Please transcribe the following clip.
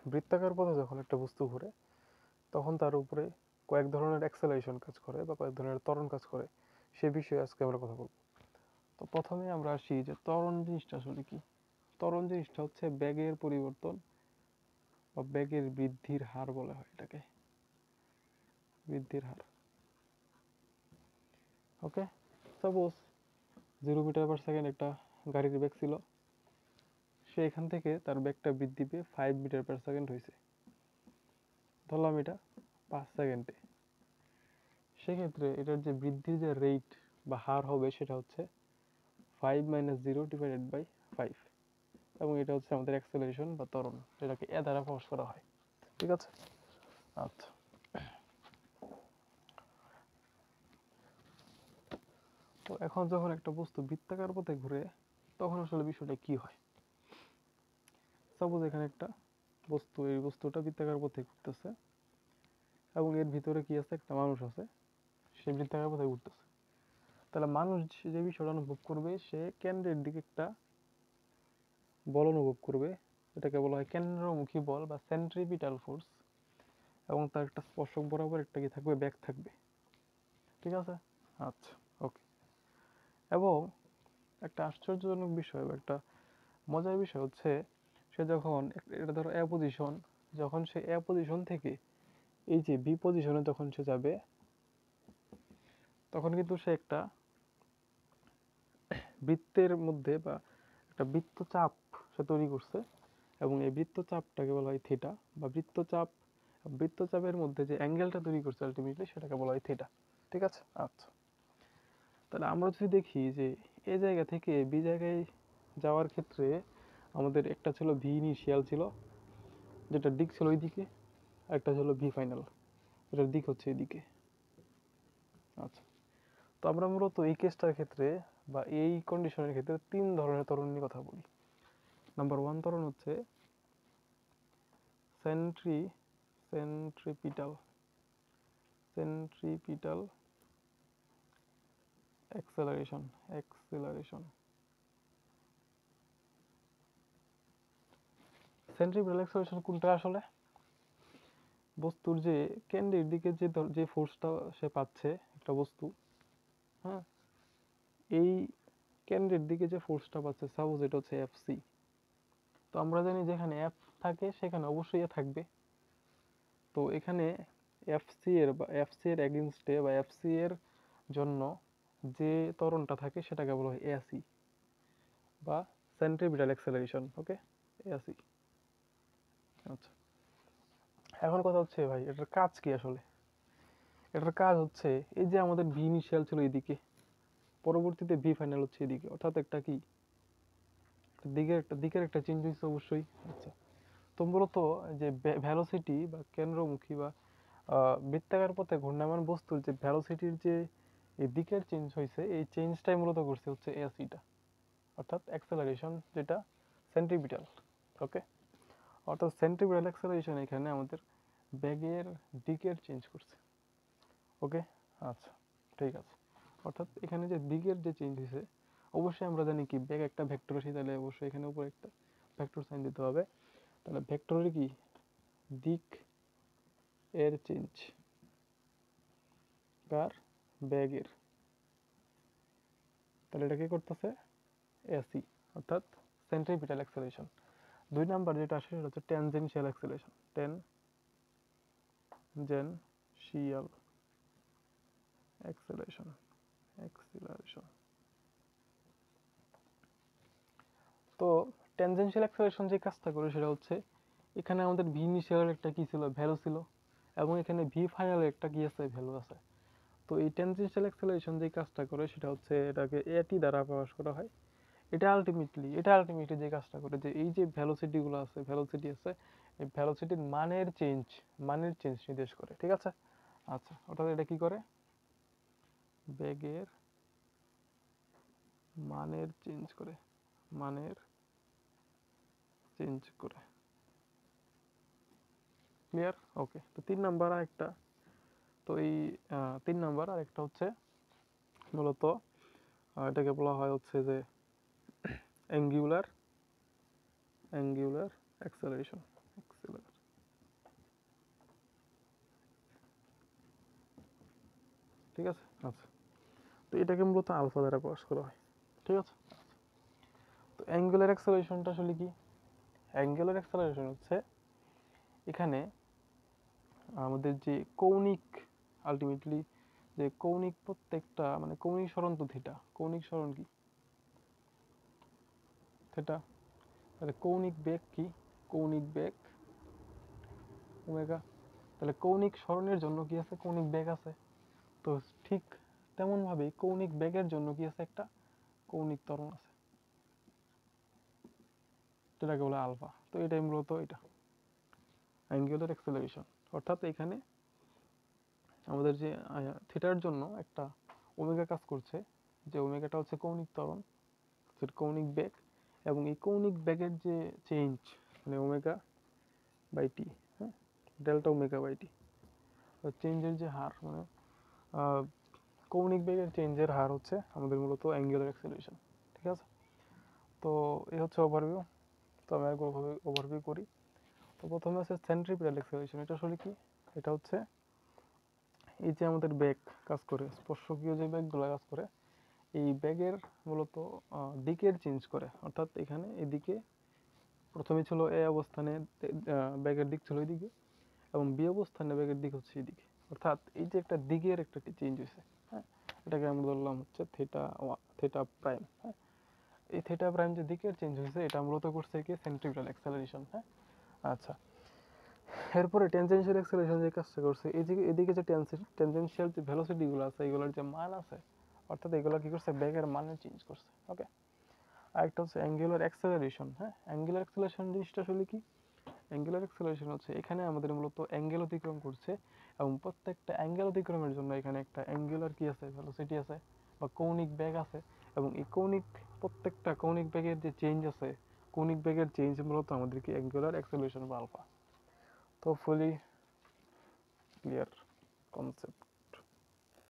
বৃত্তাকার পথে যখন একটা বস্তু ঘুরে তখন তার উপরে কয়েক ধরনের অ্যাক্সেলারেশন কাজ করে বা কয়েক ধরনের ত্বরণ কাজ করে, সে বিষয়ে আজকে আমরা কথা বলবো। তো প্রথমে আমরা আসি যে ত্বরণ জিনিসটা আসলে কি। ত্বরণ জিনিসটা হচ্ছে বেগের পরিবর্তন বা বেগের বৃদ্ধির হার বলা হয় এটাকে, বৃদ্ধির হার। ওকে, সাপোজ 0 মিটার/সেকেন্ড একটা গাড়ির বেগ ছিল, সে এখান থেকে তার বেগটা বৃদ্ধি পেয়ে 5 মিটার/সেকেন্ড হয়েছে, ধরলাম এটা 5 সেকেন্ডে। সেক্ষেত্রে এটার যে বৃদ্ধির যে রেট বা হার হবে সেটা হচ্ছে 5 - 0 / 5, এবং এটা হচ্ছে আমাদের অ্যাক্সেলারেশন বা ত্বরণ, যেটাকে এ দ্বারা প্রকাশ করা হয়। ঠিক আছে, আচ্ছা। তো এখন যখন একটা বস্তু বৃত্তাকার পথে ঘুরে তখন আসলে বিষয়টা কি হয়। সাপোজ এখানে একটা বস্তু, এই বস্তুটা বৃত্তাকার পথে ঘুরতেছে এবং এর ভিতরে কি আছে, একটা মানুষ আছে, সে বৃত্তাকার পথে ঘুরতেছে। তাহলে মানুষ যে বিষয়টা অনুভব করবে, সে কেন্দ্রের দিকে একটা বল অনুভব করবে, এটাকে বলা হয় কেন্দ্রমুখী বল বা সেন্ট্রিপিটাল ফোর্স, এবং তার একটা স্পর্শক বরাবর একটা কি থাকবে, ব্যাক থাকবে। ঠিক আছে, আচ্ছা, ওকে। এবং একটা আশ্চর্যজনক বিষয় বা একটা মজার বিষয় হচ্ছে, সে যখন এটা ধরো এ পজিশন, যখন সে এ পজিশন থেকে এই যে বি পজিশনে যখন সে যাবে, তখন কিন্তু সে একটা বৃত্তের মধ্যে বা একটা বৃত্তচাপ সে তৈরি করছে, এবং এই বৃত্তচাপটাকে বলা হয় থিটা, বা বৃত্তচাপের মধ্যে যে অ্যাঙ্গেলটা তৈরি করছে আলটিমেটলি সেটাকে বলা হয় থিটা। ঠিক আছে, আচ্ছা। তাহলে আমরা যদি দেখি যে এই জায়গা থেকে বি জায়গায় যাওয়ার ক্ষেত্রে আমাদের একটা ছিল ভি ইনিশিয়াল ছিল, যেটার দিক ছিল ওইদিকে, একটা ছিল ভি ফাইনাল, যেটার দিক হচ্ছে এদিকে। আচ্ছা, তো আমরা মূলত এই কেসটার ক্ষেত্রে বা এই কন্ডিশনের ক্ষেত্রে 3 ধরনের ত্বরণ নিয়ে কথা বলি। নাম্বার 1 ত্বরণ হচ্ছে সেন্ট্রিপিটাল অ্যাক্সেলারেশন। সেন্ট্রিপিটাল অ্যাক্সেলারেশন কোনটা আসলে? বস্তুর যে কেন্দ্রের দিকে যে ফোর্সটা সে পাচ্ছে একটা বস্তু, হ্যাঁ, এই কেন্দ্রের দিকে যে ফোর্সটা পাচ্ছে, সাপোজ এটা হচ্ছে এফসি। তো আমরা জানি যেখানে এফ থাকে সেখানে অবশ্যই এ থাকবে। তো এখানে এফসি এর এগেইনস্টে বা এফসি এর জন্য যে ত্বরণটা থাকে সেটাকে বলা হয় এসি বা সেন্ট্রিপিটাল অ্যাক্সেলারেশন। ওকে, এসি। আচ্ছা, এখন কথা হচ্ছে ভাই এটার কাজ কি আসলে। এটার কাজ হচ্ছে এই যে আমাদের ভি ইনিশিয়াল ছিল এদিকে, পরবর্তীতে ভি ফাইনাল হচ্ছে এদিকে, অর্থাৎ একটা কি দিকের একটা চেঞ্জ হয়েছে অবশ্যই। আচ্ছা, তো মূলত যে ভ্যালোসিটি বা কেন্দ্রমুখী বা বৃত্তাকার পথে ঘূর্ণায়মান বস্তুর যে ভ্যালোসিটির যে এই দিকের চেঞ্জ হয়েছে, এই চেঞ্জটাই মূলত করছে হচ্ছে এসিটা, অর্থাৎ অ্যাক্সেলারেশন, যেটা সেন্ট্রিপিটাল। ওকে, অর্থাৎ সেন্ট্রিপিটাল অ্যাক্সেলারেশন এখানে আমাদের ব্যাগের দিকের চেঞ্জ করছে। ওকে, আচ্ছা, ঠিক আছে। অর্থাৎ এখানে যে দিকের যে চেঞ্জ হয়েছে, অবশ্যই আমরা জানি কি ব্যাগ একটা ভেক্টর আছে, তাহলে অবশ্যই এখানে উপরে একটা ভেক্টর সাইন দিতে হবে। তাহলে ভেক্টরের কি দিক এর চেঞ্জ, কার, ব্যাগের, তাহলে এটা কি করতেছে, এসি, অর্থাৎ সেন্ট্রিপিটাল অ্যাক্সেলারেশন। 2 নাম্বার যেটা আসে সেটা হচ্ছে ট্যানজেনশিয়াল অ্যাক্সেলারেশন, ট্যানজেনশিয়াল অ্যাক্সেলারেশন। তো ট্যানজেনশিয়াল অ্যাক্সেলারেশন যে কাজটা করে সেটা হচ্ছে, এখানে আমাদের ভি ইনিশিয়ালের একটা কি ছিল, ভ্যালু ছিল, এবং এখানে ভি ফাইনালের একটা কি আছে, ভ্যালু আছে। তো এই ট্যানজেনশিয়াল অ্যাক্সেলারেশন যে কাজটা করে সেটা হচ্ছে এটাকে এটি দ্বারা প্রকাশ করা হয়। এটা আলটিমেটলি যে কাজটা করে, যে এই যে ভ্যালোসিটি আছে, এই ভ্যালোসিটির মানের চেঞ্জ নির্দেশ করে। ঠিক আছে, আচ্ছা, অর্থাৎ এটা কি করে, বেগের মানের চেঞ্জ করে, ক্লিয়ার? ওকে, তো 3 নাম্বার আরেকটা, তো এই 3 নাম্বার আরেকটা হচ্ছে মূলত এটাকে বলা হয় হচ্ছে যে অ্যাঙ্গুলার অ্যাক্সেলারেশন। ঠিক আছে? আচ্ছা, তো এটাকে মূলত আলফা দ্বারা প্রকাশ করা হয়। ঠিক আছে? তো অ্যাঙ্গুলার অ্যাক্সেলারেশনটা আসলে কি? অ্যাঙ্গুলার অ্যাক্সেলারেশন হচ্ছে এখানে আমাদের যে কৌণিক, আলটিমেটলি যে কৌণিক প্রত্যেকটা মানে কৌণিক সরণ তো থিটা, কৌণিক সরণ কি থিটা, তাহলে কৌণিক বেগ কি, কৌণিক বেগ ওমেগা, তাহলে কৌণিক সরণের জন্য কি আছে, কৌণিক বেগ আছে। তো ঠিক তেমন ভাবেই কৌণিক বেগের জন্য কি আছে, একটা কৌণিক ত্বরণ আছে, যেটাকে বলে আলফা। তো এটাই মূলত এটা অ্যাঙ্গুলার অ্যাক্সেলারেশন। অর্থাৎ এখানে আমাদের যে থিটার জন্য একটা ওমেগা কাজ করছে, যে ওমেগাটা হচ্ছে কৌণিক ত্বরণ, কৌণিক বেগ, এবং এই কৌণিক বেগের যে চেঞ্জ মানে ওমেগা বাই টি, হ্যাঁ, ডেল্টা ওমেগা বাই টি, চেঞ্জের যে হার মানে কৌণিক বেগের চেঞ্জের হার হচ্ছে আমাদের মূলত অ্যাঙ্গুলার অ্যাক্সেলারেশন। ঠিক আছে? তো এই হচ্ছে ওভারভিউ। তো আমি একবার ওভারভিউ করি। তো প্রথমে আছে সেন্ট্রিপিটাল অ্যাক্সেলারেশন। এটা আসলে কি? এটা হচ্ছে এই যে আমাদের বেগ কাজ করে, স্পর্শকীয় যে বেগগুলো কাজ করে, এই বেগের মূলত দিকের চেঞ্জ করে। অর্থাৎ এখানে এদিকে প্রথমে ছিল এ অবস্থানে, বেগের দিক ছিল এদিকে, এবং বি অবস্থানে বেগের দিক হচ্ছে এদিকে। অর্থাৎ এই যে একটা দিকের একটা চেঞ্জ হয়েছে, হ্যাঁ, এটাকে আমরা ধরলাম হচ্ছে থিটা, থিটা প্রাইম। হ্যাঁ, এই থিটা প্রাইম যে দিকের চেঞ্জ হয়েছে, এটা মূলত করছে কি সেন্ট্রিপিটাল অ্যাক্সেলারেশন। হ্যাঁ, আচ্ছা, এরপরে টেনজেনশিয়াল অ্যাক্সেলারেশন যে কাজটা করছে, এদিকে যে টেনজেনশিয়াল যে ভেলোসিটি গুলো আছে, এগুলোর যে মান আছে, অর্থাৎ এগুলো কি করছে, বেগের মানে চেঞ্জ করছে। ওকে, আরেকটা হচ্ছে অ্যাঙ্গুলার অ্যাক্সেলারেশন। হ্যাঁ, অ্যাঙ্গুলার অ্যাক্সেলারেশন জিনিসটা আসলে কি? অ্যাঙ্গুলার অ্যাক্সেলারেশন হচ্ছে এখানে আমাদের মূলত অ্যাঙ্গেল অতিক্রম করছে, এবং প্রত্যেকটা অ্যাঙ্গেল অতিক্রমের জন্য এখানে একটা অ্যাঙ্গুলার কি আছে, ভেলোসিটি আছে বা কৌণিক বেগ আছে, এবং এই প্রত্যেকটা কৌণিক বেগের যে চেঞ্জ আছে, কৌণিক বেগের চেঞ্জ মূলত আমাদেরকে অ্যাঙ্গুলার অ্যাক্সেলারেশন বা আলফা। তো ফুলি ক্লিয়ার কনসেপ্ট।